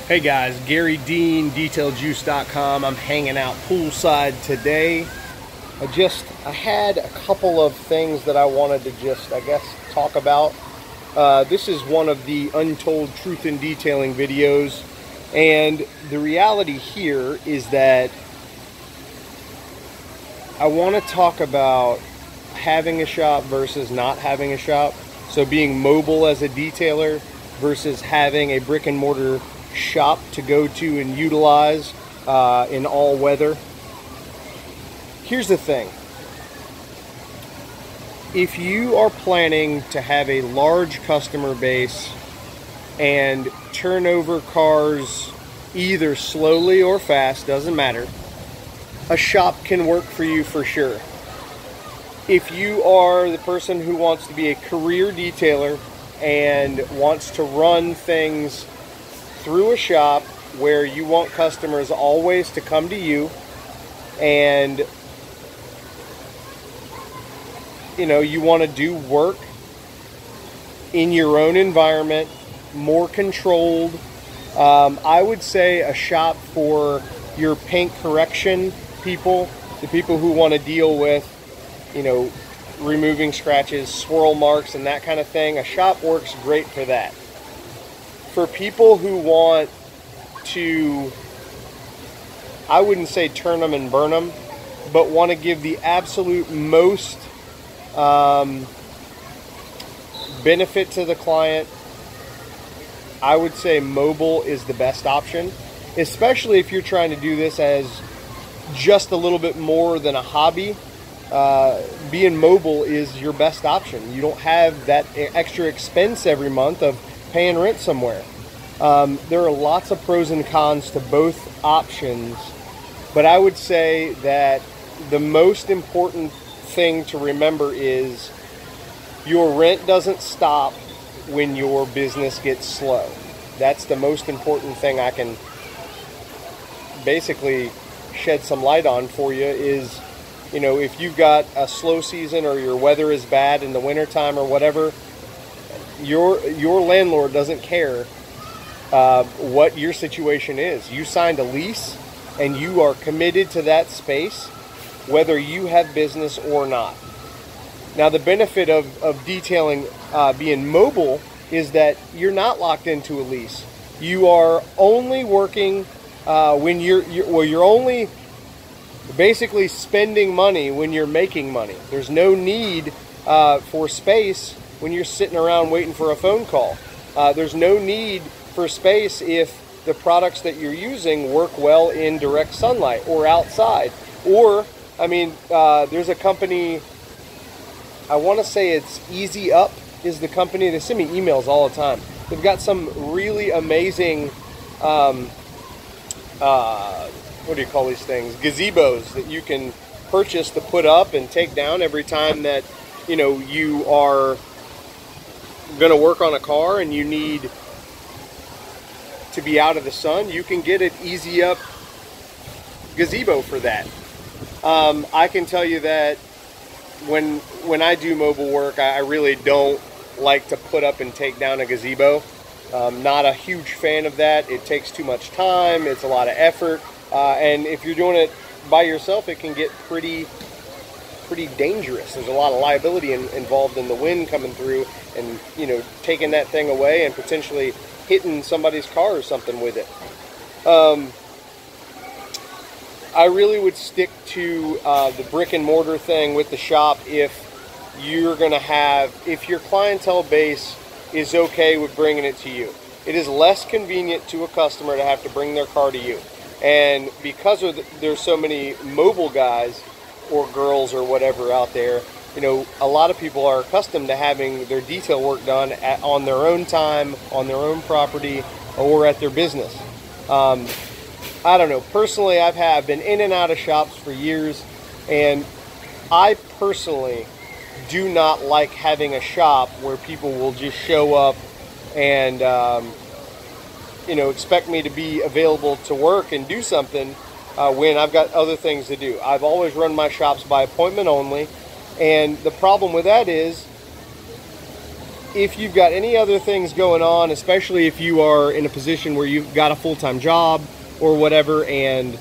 Hey guys, Gary Dean, DetailJuice.com. I'm hanging out poolside today. I had a couple of things that I wanted to just, talk about. This is one of the Untold Truth in Detailing videos. And the reality here is that I want to talk about having a shop versus not having a shop. So being mobile as a detailer versus having a brick and mortar shop to go to and utilize in all weather. Here's the thing. If you are planning to have a large customer base and turn over cars either slowly or fast, doesn't matter, a shop can work for you for sure. If you are the person who wants to be a career detailer and wants to run things through a shop where you want customers always to come to you, and you want to do work in your own environment, more controlled, I would say a shop for your paint correction people, the people who want to deal with removing scratches, swirl marks, and that kind of thing. A shop works great for that. For people who want to, I wouldn't say turn them and burn them, but want to give the absolute most benefit to the client, I would say mobile is the best option, especially if you're trying to do this as just a little bit more than a hobby. Being mobile is your best option. You don't have that extra expense every month of paying rent somewhere. There are lots of pros and cons to both options, but I would say that the most important thing to remember is your rent doesn't stop when your business gets slow. That's the most important thing I can basically shed some light on for you is, if you've got a slow season or your weather is bad in the wintertime or whatever, your landlord doesn't care what your situation is. You signed a lease and you are committed to that space whether you have business or not. Now the benefit of detailing being mobile is that you're not locked into a lease. You are only working when you're only basically spending money when you're making money. There's no need for space when you're sitting around waiting for a phone call. There's no need for space if the products that you're using work well in direct sunlight or outside. Or, there's a company, I want to say it's Easy Up is the company. They send me emails all the time. They've got some really amazing, what do you call these things? Gazebos that you can purchase to put up and take down every time that, you are going to work on a car and you need to be out of the sun. You can get an Easy Up gazebo for that. I can tell you that when I do mobile work, I really don't like to put up and take down a gazebo. Not a huge fan of that. It takes too much time. It's a lot of effort. And if you're doing it by yourself, it can get pretty dangerous. There's a lot of liability involved in the wind coming through and, taking that thing away and potentially hitting somebody's car or something with it. I really would stick to the brick and mortar thing with the shop if your clientele base is okay with bringing it to you. It is less convenient to a customer to have to bring their car to you. And because there's so many mobile guys or girls or whatever out there, a lot of people are accustomed to having their detail work done on their own time, on their own property, or at their business. I don't know. Personally, I've been in and out of shops for years, and I personally do not like having a shop where people will just show up and expect me to be available to work and do something when I've got other things to do. I've always run my shops by appointment only, and the problem with that is if you've got any other things going on, especially if you are in a position where you've got a full-time job or whatever, and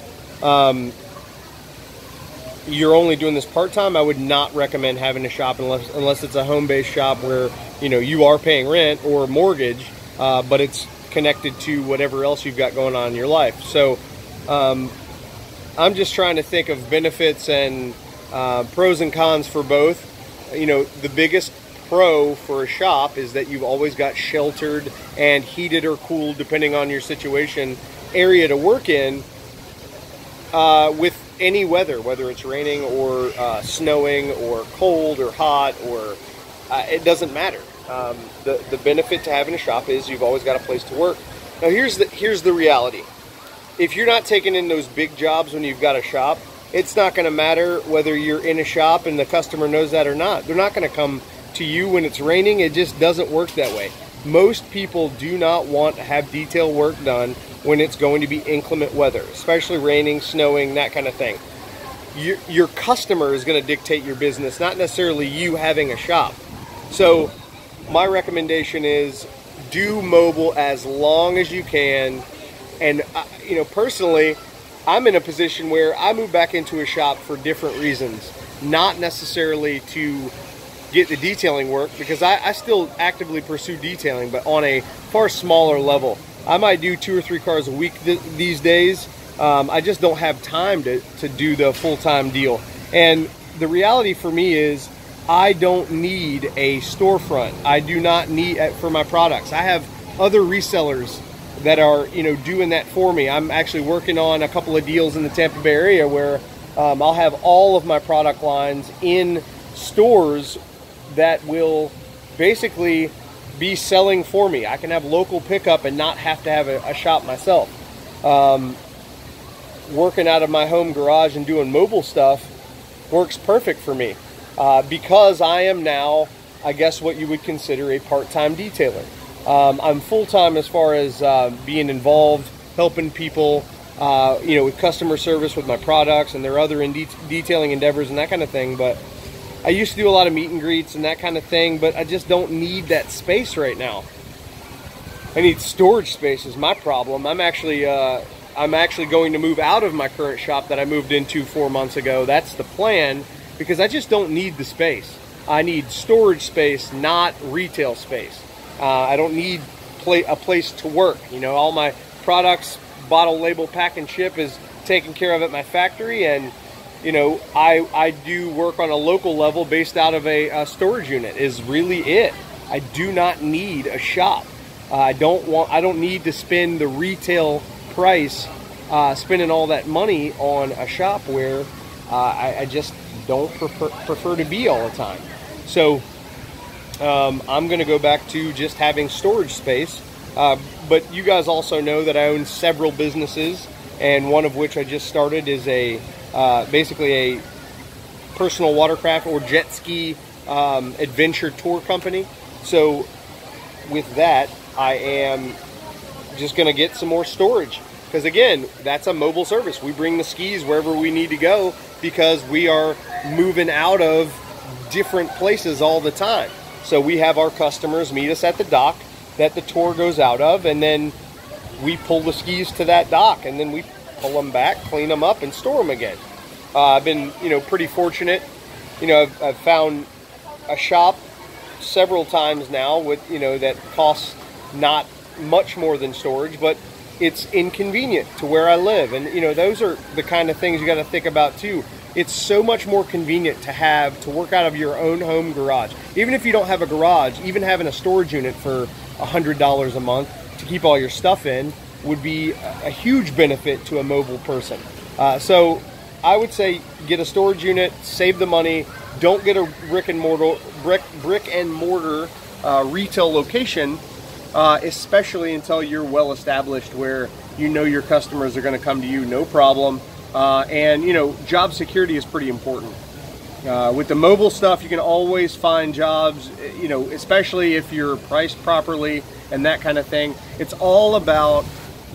you're only doing this part-time, I would not recommend having a shop unless it's a home-based shop where, you know, you are paying rent or mortgage, but it's connected to whatever else you've got going on in your life. So I'm just trying to think of benefits and pros and cons for both. You know, the biggest pro for a shop is that you've always got sheltered and heated or cooled, depending on your situation, area to work in with any weather, whether it's raining or snowing or cold or hot, or it doesn't matter. The benefit to having a shop is you've always got a place to work. Now here's the reality. If you're not taking in those big jobs when you've got a shop, it's not going to matter whether you're in a shop and the customer knows that or not. They're not going to come to you when it's raining. It just doesn't work that way. Most people do not want to have detail work done when it's going to be inclement weather, especially raining, snowing, that kind of thing. Your customer is going to dictate your business, not necessarily you having a shop. So my recommendation is do mobile as long as you can. And you know, personally, I'm in a position where I moved back into a shop for different reasons, not necessarily to get the detailing work, because I still actively pursue detailing, but on a far smaller level. I might do 2 or 3 cars a week these days. I just don't have time to do the full-time deal. And the reality for me is I don't need a storefront. I do not need for my products. I have other resellers that are, you know, doing that for me. I'm actually working on a couple of deals in the Tampa Bay area where I'll have all of my product lines in stores that will basically be selling for me. I can have local pickup and not have to have a shop myself. Working out of my home garage and doing mobile stuff works perfect for me because I am now, I guess, what you would consider a part-time detailer. I'm full-time as far as being involved, helping people, you know, with customer service with my products, and there are other detailing endeavors and that kind of thing. But I used to do a lot of meet and greets and that kind of thing, but I just don't need that space right now. I need storage space is my problem. I'm actually going to move out of my current shop that I moved into 4 months ago. That's the plan, because I just don't need the space. I need storage space, not retail space. I don't need a place to work. You know, all my products, bottle, label, pack, and ship is taken care of at my factory, and you know, I do work on a local level based out of a storage unit is really it. I do not need a shop. I don't need to spend the retail price, spending all that money on a shop where I just don't prefer to be all the time. So I'm going to go back to just having storage space. But you guys also know that I own several businesses, and one of which I just started is basically a personal watercraft or jet ski adventure tour company. So with that, I am just going to get some more storage, because again, that's a mobile service. We bring the skis wherever we need to go because we are moving out of different places all the time. So we have our customers meet us at the dock that the tour goes out of, and then we pull the skis to that dock, and then we pull them back, clean them up, and store them again. I've been, you know, pretty fortunate. You know, I've found a shop several times now with, you know, that costs not much more than storage, but it's inconvenient to where I live. And, you know, those are the kind of things you got to think about too. It's so much more convenient to work out of your own home garage. Even if you don't have a garage, even having a storage unit for $100 a month to keep all your stuff in would be a huge benefit to a mobile person. So I would say get a storage unit, save the money. Don't get a brick and mortar retail location, especially until you're well established, where you know your customers are going to come to you, no problem. And you know, job security is pretty important. With the mobile stuff, you can always find jobs, you know, especially if you're priced properly and that kind of thing. It's all about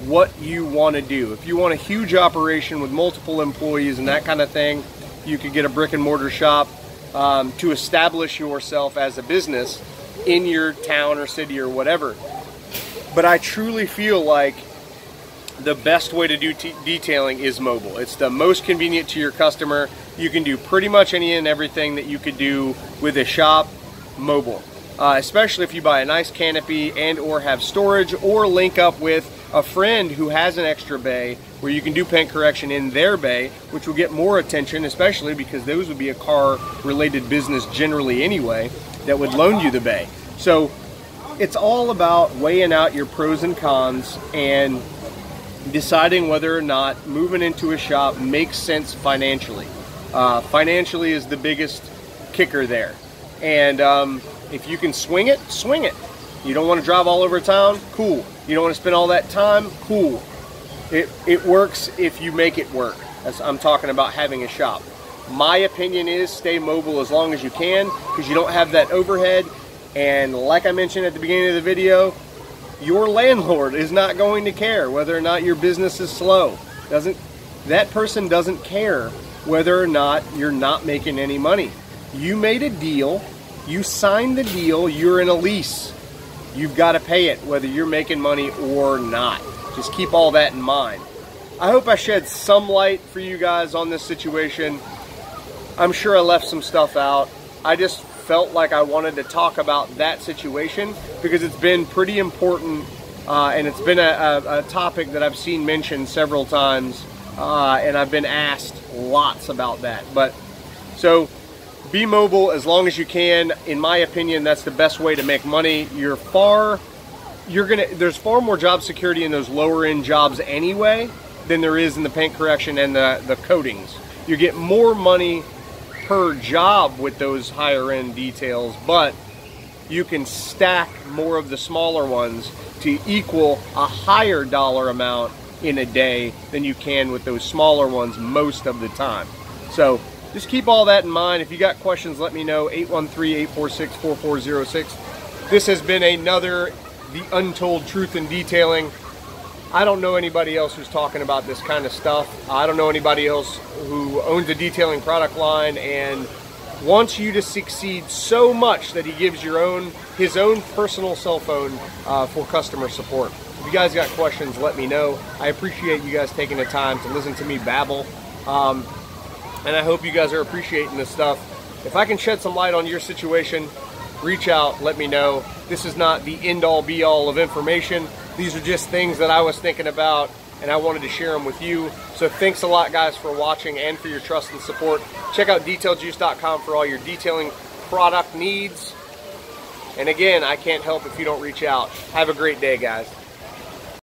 what you want to do. If you want a huge operation with multiple employees and that kind of thing, you could get a brick and mortar shop to establish yourself as a business. in your town or city or whatever. But I truly feel like the best way to do detailing is mobile. It's the most convenient to your customer. You can do pretty much any and everything that you could do with a shop mobile. Especially if you buy a nice canopy and or have storage, or link up with a friend who has an extra bay where you can do paint correction in their bay, which will get more attention, especially because those would be a car related business generally anyway that would loan you the bay. So it's all about weighing out your pros and cons and deciding whether or not moving into a shop makes sense financially. Financially is the biggest kicker there. And if you can swing it, swing it. You don't want to drive all over town? Cool. You don't want to spend all that time? Cool. It works if you make it work. I'm talking about having a shop. My opinion is stay mobile as long as you can, because you don't have that overhead. And like I mentioned at the beginning of the video, your landlord is not going to care whether or not your business is slow. That person doesn't care whether or not you're not making any money. You made a deal. You signed the deal, you're in a lease. You've got to pay it whether you're making money or not. Just keep all that in mind. I hope I shed some light for you guys on this situation. I'm sure I left some stuff out. I just felt like I wanted to talk about that situation because it's been pretty important, and it's been a topic that I've seen mentioned several times, and I've been asked lots about that. But so be mobile as long as you can. In my opinion, that's the best way to make money. There's far more job security in those lower end jobs anyway than there is in the paint correction and the coatings. You get more money per job with those higher end details, but you can stack more of the smaller ones to equal a higher dollar amount in a day than you can with those smaller ones most of the time. So just keep all that in mind. If you got questions, let me know. 813-846-4406. This has been another The Untold Truth in Detailing. I don't know anybody else who's talking about this kind of stuff. I don't know anybody else who owns a detailing product line and wants you to succeed so much that he gives his own personal cell phone for customer support. If you guys got questions, let me know. I appreciate you guys taking the time to listen to me babble. And I hope you guys are appreciating this stuff. If I can shed some light on your situation, reach out, let me know. This is not the end-all be-all of information. These are just things that I was thinking about, and I wanted to share them with you. So thanks a lot, guys, for watching and for your trust and support. Check out detailjuice.com for all your detailing product needs. And again, I can't help if you don't reach out. Have a great day, guys.